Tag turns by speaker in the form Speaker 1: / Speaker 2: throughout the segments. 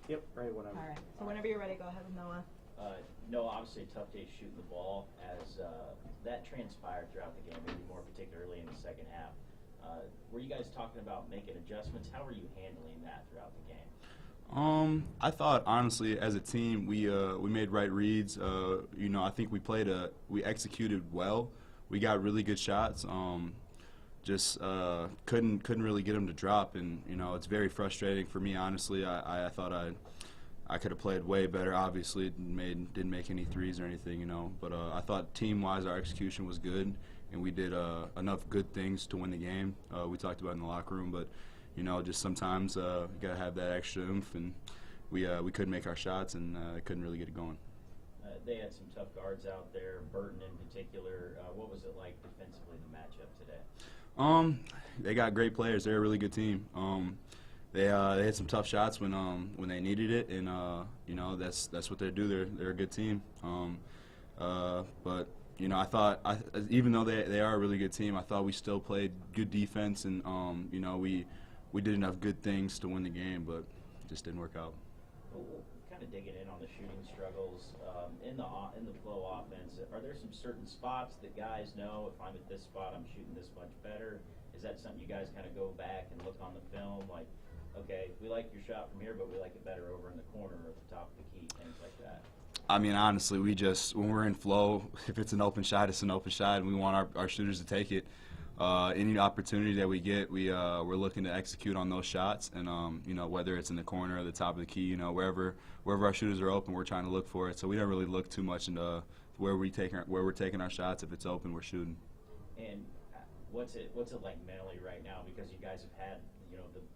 Speaker 1: Yep, right whenever.
Speaker 2: All right. So whenever you're ready, go ahead with Noah.
Speaker 3: No, obviously a tough day shooting the ball. As that transpired throughout the game, maybe more particularly in the second half. Were you guys talking about making adjustments? How were you handling that throughout the game?
Speaker 4: I thought honestly, as a team, we made right reads. I think we executed well. We got really good shots. Just couldn't really get them to drop, and it's very frustrating for me. Honestly, I thought I could have played way better. Obviously, didn't make any threes or anything, But I thought team-wise our execution was good, and we did enough good things to win the game. We talked about it in the locker room, but just sometimes you gotta have that extra oomph, and we couldn't make our shots and couldn't really get it going.
Speaker 3: They had some tough guards out there, Burton in particular. What was it like defensively, the matchup today?
Speaker 4: They got great players. They're a really good team. They had some tough shots when they needed it, and that's what they do. They're a good team. But I thought even though they are a really good team, I thought we still played good defense, and we did enough good things to win the game, but it just didn't work out.
Speaker 3: Well, kind of digging in on the shooting struggles in the flow offense. Are there some certain spots that guys know, if I'm at this spot, I'm shooting this much better? Is that something you guys kind of go back and look on the film, like, okay, we like your shot from here, but we like it better over in the corner or at the top of the key, things like that?
Speaker 4: I mean, honestly, when we're in flow, if it's an open shot, it's an open shot, and we want our shooters to take it. Any opportunity that we get, we're looking to execute on those shots, and whether it's in the corner or the top of the key, wherever our shooters are open, we're trying to look for it. So we don't really look too much into where we're taking our shots. If it's open, we're shooting.
Speaker 3: And what's it like mentally right now? Because you guys have had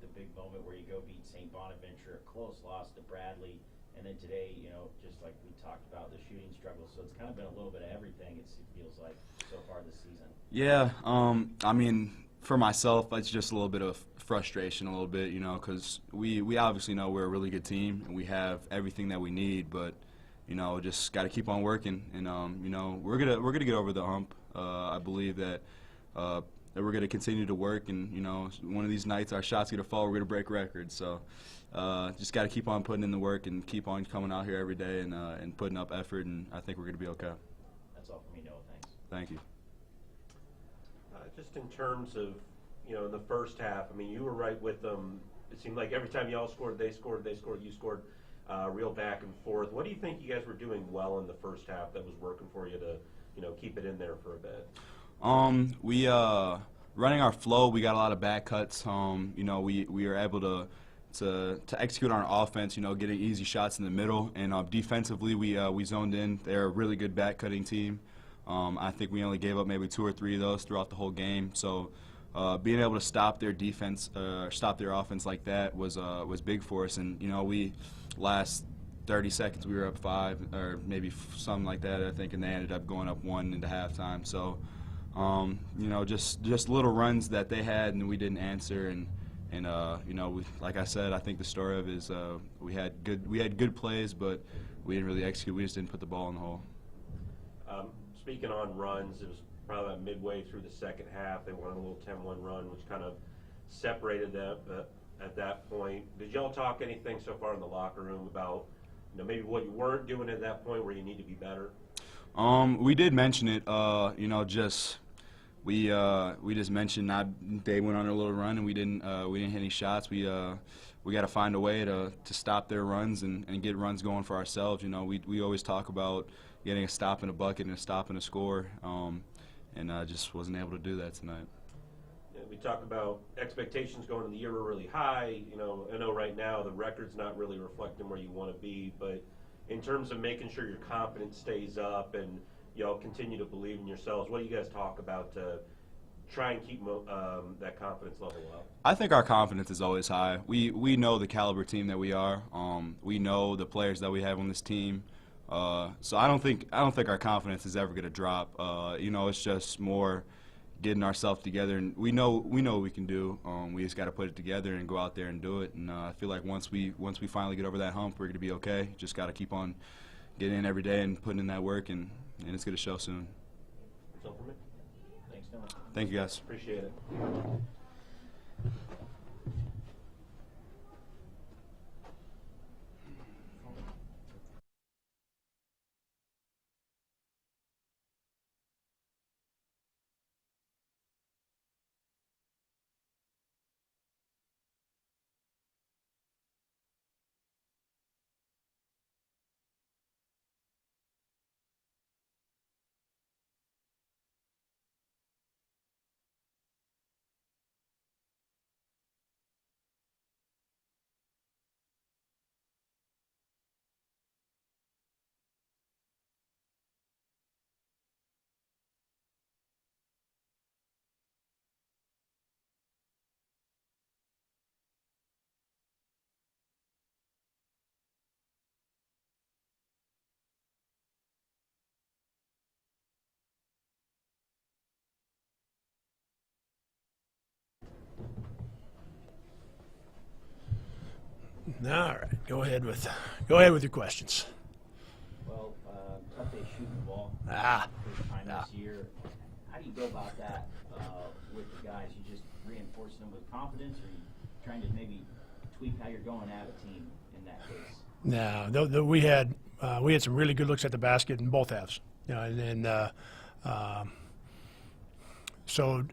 Speaker 3: the big moment where you go beat St. Bonaventure, a close loss to Bradley, and then today, just like we talked about, the shooting struggle. So it's kind of been a little bit of everything, it feels like, so far this season.
Speaker 4: Yeah, I mean, for myself, it's just a little bit of frustration, a little bit, because we obviously know we're a really good team and we have everything that we need, but just got to keep on working, and we're gonna get over the hump. I believe that we're gonna continue to work, and one of these nights our shots gonna fall, we're gonna break records. So just got to keep on putting in the work and keep on coming out here every day and putting up effort, and I think we're gonna be okay.
Speaker 3: That's all for me, Noah. Thanks.
Speaker 4: Thank you.
Speaker 1: Just in terms of, in the first half, I mean, you were right with them. It seemed like every time y'all scored, they scored, you scored, real back and forth. What do you think you guys were doing well in the first half that was working for you to, keep it in there for a bit?
Speaker 4: We running our flow, we got a lot of back cuts. We were able to execute on our offense, getting easy shots in the middle, and defensively we zoned in. They're a really good back cutting team. I think we only gave up maybe 2 or 3 of those throughout the whole game. So being able to stop their defense, stop their offense like that was big for us. And we last 30 seconds we were up 5 or maybe something like that, I think, and they ended up going up 1 into halftime. So just little runs that they had and we didn't answer. And like I said, I think the story of it is we had good plays, but we didn't really execute. We just didn't put the ball in the hole.
Speaker 1: Speaking on runs, it was probably about midway through the second half. They went on a little 10-1 run, which kind of separated them. But at that point, did y'all talk anything so far in the locker room about maybe what you weren't doing at that point where you need to be better?
Speaker 4: We did mention it. We just mentioned they went on a little run and we didn't hit any shots. We got to find a way to stop their runs and get runs going for ourselves. We always talk about getting a stop in a bucket and a stop in a score, and I just wasn't able to do that tonight.
Speaker 1: Yeah, we talk about expectations going into the year were really high. I know right now the record's not really reflecting where you want to be, but in terms of making sure your confidence stays up and y'all continue to believe in yourselves, what do you guys talk about to try and keep that confidence level up?
Speaker 4: I think our confidence is always high. We know the caliber team that we are. We know the players that we have on this team. So I don't think our confidence is ever going to drop. It's just more getting ourselves together, and we know what we can do. We just got to put it together and go out there and do it. And I feel like once we finally get over that hump, we're going to be okay. Just got to keep on getting in every day and putting in that work, and it's going to show soon.
Speaker 1: That's all for me.
Speaker 3: Thanks, Noah.
Speaker 4: Thank you, guys.
Speaker 1: Appreciate it.
Speaker 5: All right, go ahead with your questions.
Speaker 3: Well, tough day shooting the ball.
Speaker 5: Ah.
Speaker 3: First time this year. How do you go about that with the guys? You just reinforcing them with confidence, or you trying to maybe tweak how you're going at a team in that case?
Speaker 5: No, we had some really good looks at the basket in both halves. So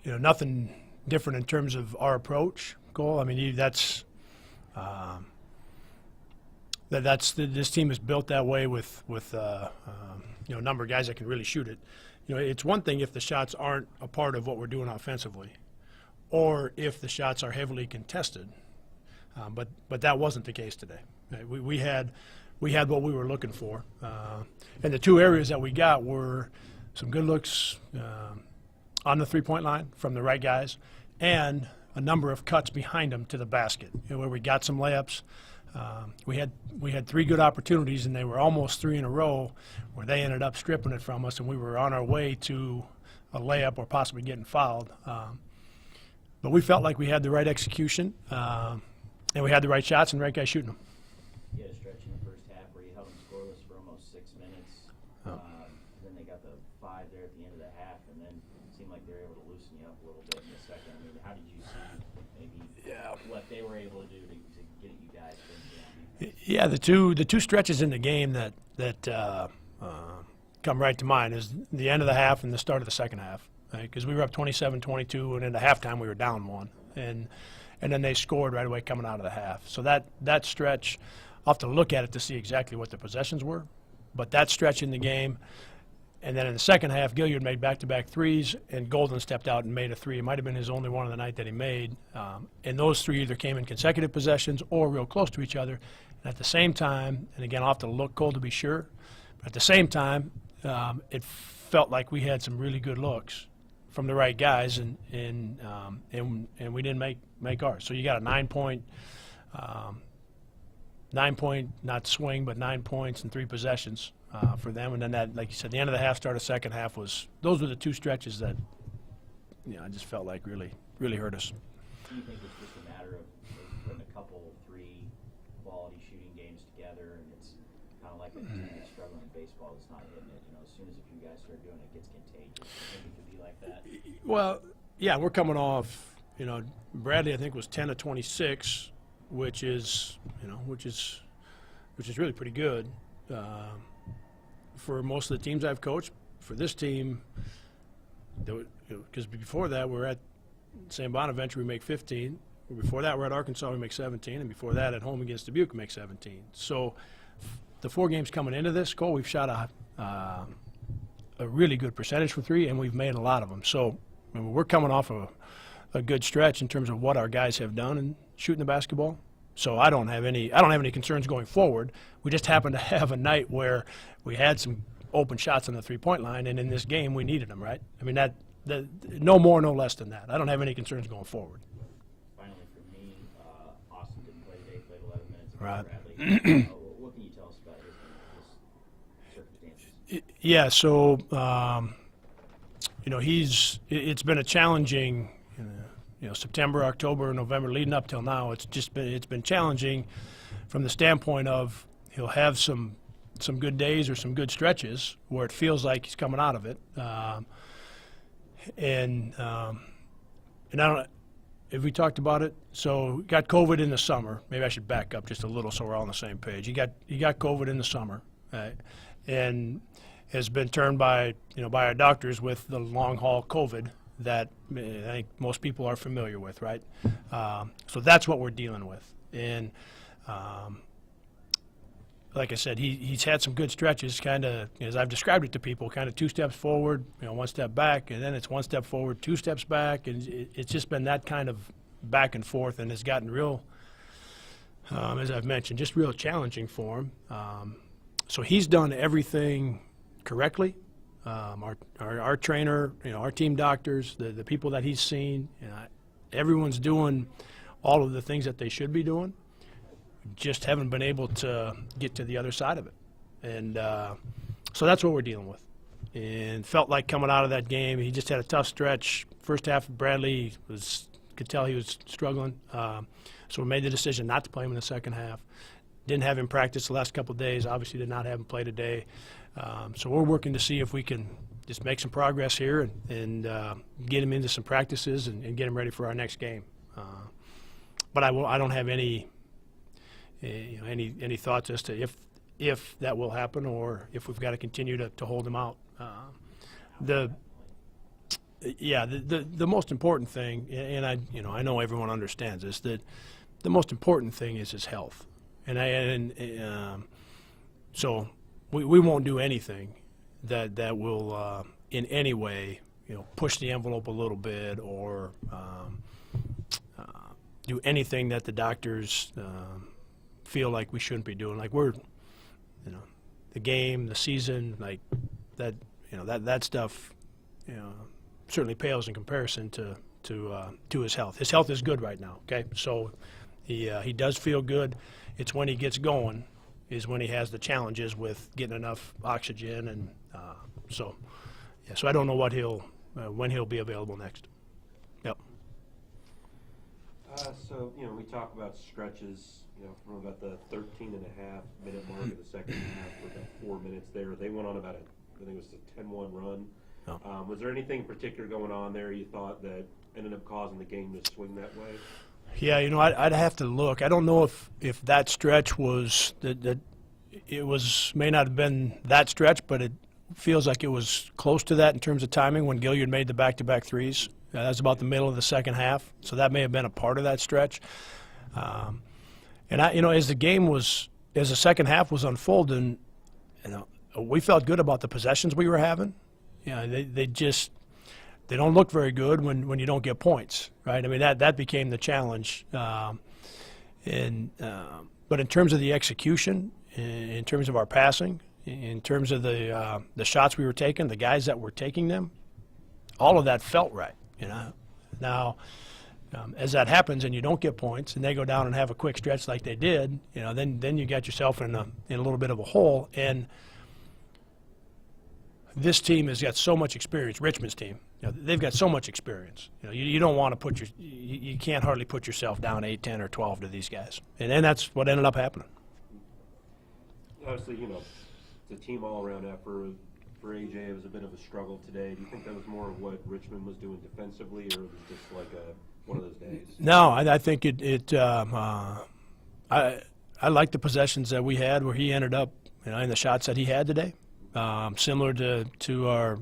Speaker 5: nothing different in terms of our approach, Cole. I mean, this team is built that way with a number of guys that can really shoot it. It's one thing if the shots aren't a part of what we're doing offensively, or if the shots are heavily contested. But that wasn't the case today. We had what we were looking for, and the two areas that we got were some good looks on the three-point line from the right guys, and a number of cuts behind them to the basket, where we got some layups. We had three good opportunities, and they were almost three in a row, where they ended up stripping it from us, and we were on our way to a layup or possibly getting fouled. But we felt like we had the right execution, and we had the right shots and the right guys shooting them.
Speaker 3: You had a stretch in the first half where you held them scoreless for almost 6 minutes. Then they got the 5 there at the end of the half, and then it seemed like they were able to loosen you up a little bit in the second. I mean, how did you see maybe what they were able to do to get at you guys?
Speaker 5: Yeah, the two stretches in the game that come right to mind is the end of the half and the start of the second half, because we were up 27-22, and in the halftime we were down 1, and then they scored right away coming out of the half. So that stretch, I'll have to look at it to see exactly what the possessions were, but that stretch in the game, and then in the second half, Gilliard made back-to-back threes, and Golden stepped out and made a three. It might have been his only one of the night that he made, and those three either came in consecutive possessions or real close to each other. And at the same time, and again, I'll have to look cold to be sure, but at the same time, it felt like we had some really good looks from the right guys, and we didn't make ours. So you got a 9-point, not swing, but 9 points and 3 possessions for them. And then that, like you said, the end of the half, start of second half those were the two stretches that, I just felt like really hurt us.
Speaker 3: Do you think it's just a matter of putting a couple, 3 quality shooting games together, and it's kind of like a team that's struggling in baseball that's not hitting it? As soon as a few guys start doing it, it gets contagious. Do you think it could be like that?
Speaker 5: Well, yeah, we're coming off. Bradley, I think, was 10 of 26, which is really pretty good for most of the teams I've coached. For this team, because before that we're at St. Bonaventure, we make 15. Before that we're at Arkansas, we make 17, and before that at home against Dubuque, we make 17. So the 4 games coming into this, Cole, we've shot a really good percentage from 3, and we've made a lot of them. So we're coming off a good stretch in terms of what our guys have done in shooting the basketball. So I don't have any concerns going forward. We just happened to have a night where we had some open shots on the three-point line, and in this game we needed them, right? I mean, no more, no less than that. I don't have any concerns going forward.
Speaker 3: Finally, for me, Austin didn't play today, played 11 minutes.
Speaker 5: Right.
Speaker 3: Bradley. What can you tell us about his circumstances?
Speaker 5: Yeah, so it's been a challenging, September, October, November, leading up till now. It's been challenging from the standpoint of he'll have some good days or some good stretches where it feels like he's coming out of it, and I don't. If we talked about it, so he got COVID in the summer. Maybe I should back up just a little so we're all on the same page. He got COVID in the summer, and has been termed by our doctors with the long haul COVID that I think most people are familiar with, right? So that's what we're dealing with, and like I said, he's had some good stretches, kind of as I've described it to people, kind of 2 steps forward, 1 step back, and then it's 1 step forward, 2 steps back, and it's just been that kind of back and forth, and it's gotten real, as I've mentioned, just real challenging for him. So he's done everything correctly. Our trainer, our team doctors, the people that he's seen, everyone's doing all of the things that they should be doing. Just haven't been able to get to the other side of it, and so that's what we're dealing with. And felt like coming out of that game, he just had a tough stretch. First half, Bradley was could tell he was struggling. So we made the decision not to play him in the second half. Didn't have him practice the last couple of days. Obviously did not have him play today. So we're working to see if we can just make some progress here and get him into some practices and get him ready for our next game. But I don't have any thoughts as to if that will happen or if we've got to continue to hold him out. The most important thing, and I know everyone understands this, that the most important thing is his health, so we won't do anything that will in any way push the envelope a little bit or do anything that the doctors feel like we shouldn't be doing. Like the game, the season, like that. That stuff, certainly pales in comparison to his health. His health is good right now. Okay, so he does feel good. It's when he gets going is when he has the challenges with getting enough oxygen, and so I don't know when he'll be available next. Yep.
Speaker 1: So we talk about stretches. From about the 13.5-minute mark of the second half, for about 4 minutes there, they went on about I think it was a 10-1 run.
Speaker 5: No.
Speaker 1: Was there anything in particular going on there you thought that ended up causing the game to swing that way?
Speaker 5: Yeah, I'd have to look. I don't know if that stretch was that it may not have been that stretch, but it feels like it was close to that in terms of timing when Gilliard made the back-to-back threes. That was about the middle of the second half, so that may have been a part of that stretch. And as the second half was unfolding, we felt good about the possessions we were having. They don't look very good when you don't get points, right? I mean that became the challenge. But in terms of the execution, in terms of our passing, in terms of the shots we were taking, the guys that were taking them, all of that felt right. Now, as that happens and you don't get points and they go down and have a quick stretch like they did, then you got yourself in a little bit of a hole. And this team has got so much experience. Richmond's team, they've got so much experience. You don't want to you can't hardly put yourself down 8, 10, or 12 to these guys, and then that's what ended up happening.
Speaker 1: Obviously, it's a team all-around effort. For AJ, it was a bit of a struggle today. Do you think that was more of what Richmond was doing defensively, or was it just like one of those days?
Speaker 5: No, I think I like the possessions that we had where he ended up, in the shots that he had today. Similar to our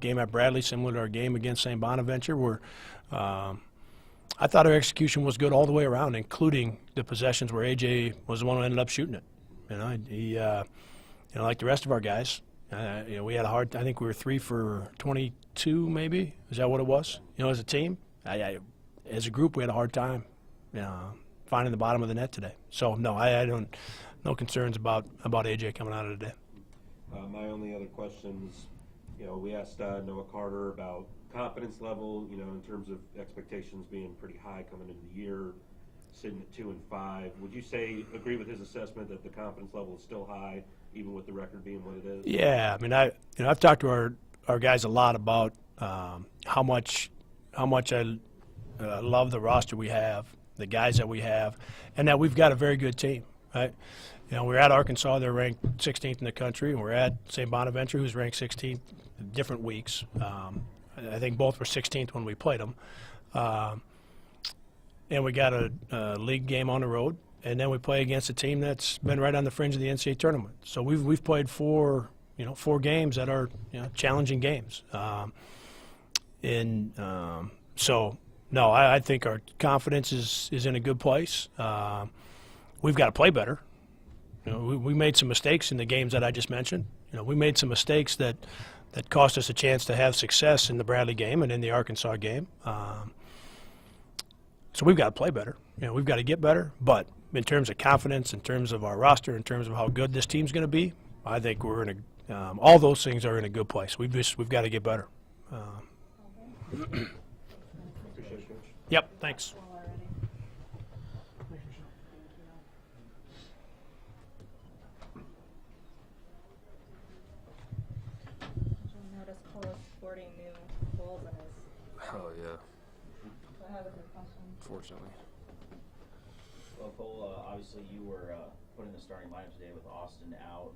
Speaker 5: game at Bradley, similar to our game against St. Bonaventure, where I thought our execution was good all the way around, including the possessions where AJ was the one who ended up shooting it. He like the rest of our guys, we had I think we were 3 for 22, maybe. Is that what it was? As a team, as a group, we had a hard time, finding the bottom of the net today. So no, no concerns about AJ coming out of today.
Speaker 1: My only other questions, we asked Noah Carter about confidence level, in terms of expectations being pretty high coming into the year, sitting at 2 and 5. Would you agree with his assessment that the confidence level is still high, even with the record being what it is? Yeah, I mean,
Speaker 5: I've talked to our guys a lot about how much I love the roster we have, the guys that we have, and that we've got a very good team, right? We're at Arkansas, they're ranked 16th in the country, and we're at St. Bonaventure, who's ranked 16th different weeks. I think both were 16th when we played them. And we got a league game on the road, and then we play against a team that's been right on the fringe of the NCAA tournament. So we've played four games that are challenging games. So no, I think our confidence is in a good place. We've got to play better. We made some mistakes in the games that I just mentioned. We made some mistakes that cost us a chance to have success in the Bradley game and in the Arkansas game. So we've got to play better. We've got to get better. But in terms of confidence, in terms of our roster, in terms of how good this team's going to be, I think we're in all those things are in a good place. We've got to get better.
Speaker 1: Appreciate it, Coach.
Speaker 5: Yep. Thanks.
Speaker 2: Notice Cole is sporting new goals in his
Speaker 4: Oh yeah.
Speaker 2: I have a good question.
Speaker 6: Fortunately.
Speaker 3: Well, Cole, obviously you were put in the starting lineup today with Austin out.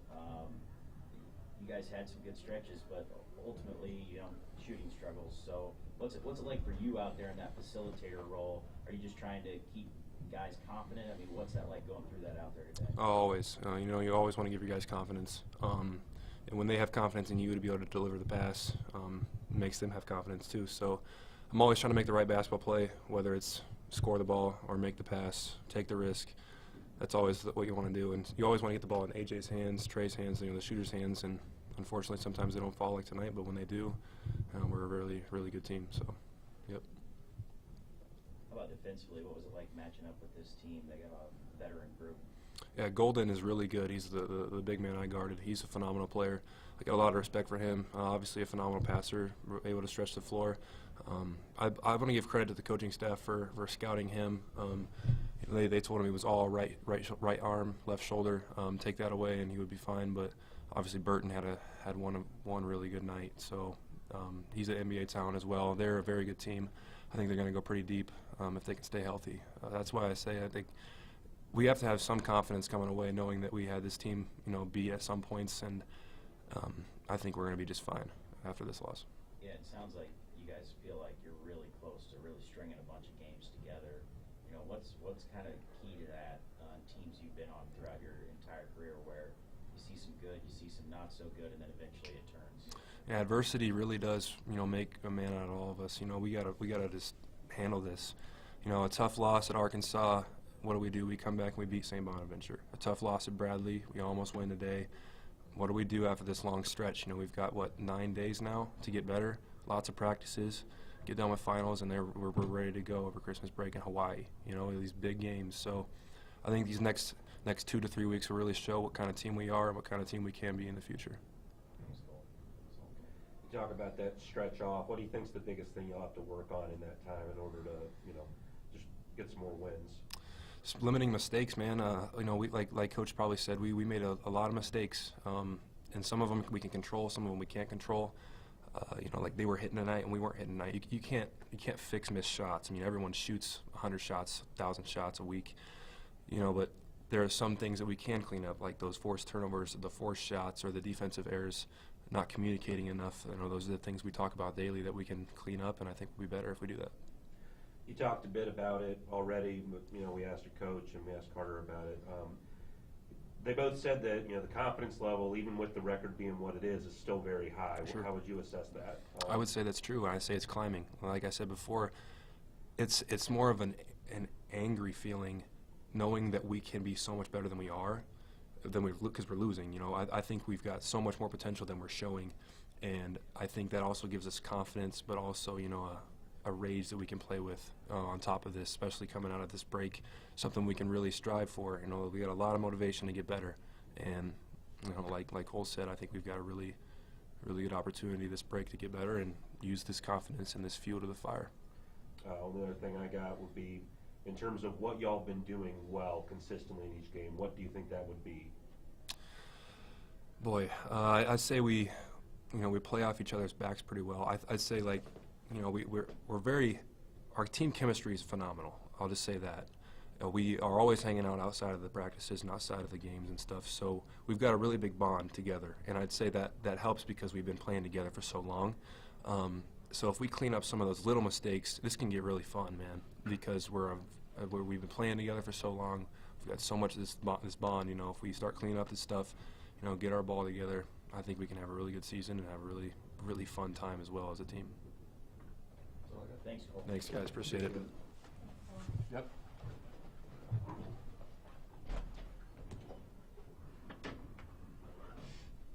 Speaker 3: You guys had some good stretches, but ultimately, shooting struggles. So what's it like for you out there in that facilitator role? Are you just trying to keep guys confident? I mean, what's that like going through that out there today?
Speaker 6: Always. You always want to give your guys confidence. And when they have confidence in you to be able to deliver the pass, it makes them have confidence too. So I'm always trying to make the right basketball play, whether it's score the ball or make the pass, take the risk. That's always what you want to do. And you always want to get the ball in AJ's hands, Trey's hands, the shooter's hands. And unfortunately, sometimes they don't fall like tonight, but when they do, we're a really, really good team. So, yep.
Speaker 3: How about defensively? What was it like matching up with this team? They got a veteran group.
Speaker 6: Yeah, Golden is really good. He's the big man I guarded. He's a phenomenal player. I got a lot of respect for him. Obviously a phenomenal passer, able to stretch the floor. I want to give credit to the coaching staff for scouting him. They told him he was all right arm, left shoulder. Take that away and he would be fine. But obviously Burton had one really good night. So he's an NBA talent as well. They're a very good team. I think they're going to go pretty deep if they can stay healthy. That's why I think we have to have some confidence coming away knowing that we had this team, beat at some points, and I think we're going to be just fine after this loss.
Speaker 3: Yeah, it sounds like you guys feel like you're really close to really stringing a bunch of games together. What's kind of key to that on teams you've been on throughout your entire career where you see some good, you see some not so good, and then eventually it turns?
Speaker 6: Yeah, adversity really does, make a man out of all of us. We gotta just handle this. A tough loss at Arkansas. What do? We come back and we beat St. Bonaventure. A tough loss at Bradley. We almost win today. What do we do after this long stretch? We've got, 9 days now to get better. Lots of practices. Get done with finals, and we're ready to go over Christmas break in Hawaii. These big games. So I think these next 2 to 3 weeks will really show what kind of team we are and what kind of team we can be in the future.
Speaker 1: You talk about that stretch off. What do you think's the biggest thing you'll have to work on in that time in order to, just get some more wins?
Speaker 6: Just limiting mistakes, man. We like Coach probably said, we made a lot of mistakes, and some of them we can control, some of them we can't control. Like they were hitting tonight and we weren't hitting tonight. You can't fix missed shots. Everyone shoots 100 shots, 1,000 shots a week, but there are some things that we can clean up, like those forced turnovers, the forced shots, or the defensive errors, not communicating enough. Those are the things we talk about daily that we can clean up, and I think we'll be better if we do that.
Speaker 1: You talked a bit about it already, but, we asked your coach and we asked Carter about it. They both said that, the confidence level, even with the record being what it is still very high.
Speaker 6: Sure.
Speaker 1: How would you assess that?
Speaker 6: I would say that's true. I say it's climbing. Like I said before, it's more of an angry feeling knowing that we can be so much better than we are, because we're losing. I think we've got so much more potential than we're showing, and I think that also gives us confidence, but also, a rage that we can play with on top of this, especially coming out of this break, something we can really strive for. We got a lot of motivation to get better, and like Cole said, I think we've got a really, really good opportunity this break to get better and use this confidence and this fuel to the fire.
Speaker 1: Only other thing I got would be, in terms of what y'all been doing well consistently in each game, what do you think that would be?
Speaker 6: Boy, I'd say we play off each other's backs pretty well. I'd say we're very, our team chemistry is phenomenal. I'll just say that. We are always hanging out outside of the practices and outside of the games and stuff. So we've got a really big bond together, and I'd say that helps because we've been playing together for so long. So if we clean up some of those little mistakes, this can get really fun, man. Because we've been playing together for so long. We've got so much of this bond. If we start cleaning up this stuff, get our ball together, I think we can have a really good season and have a really, really fun time as well as a team.
Speaker 3: Thanks, Cole.
Speaker 6: Thanks, guys. Appreciate it.
Speaker 1: Yep.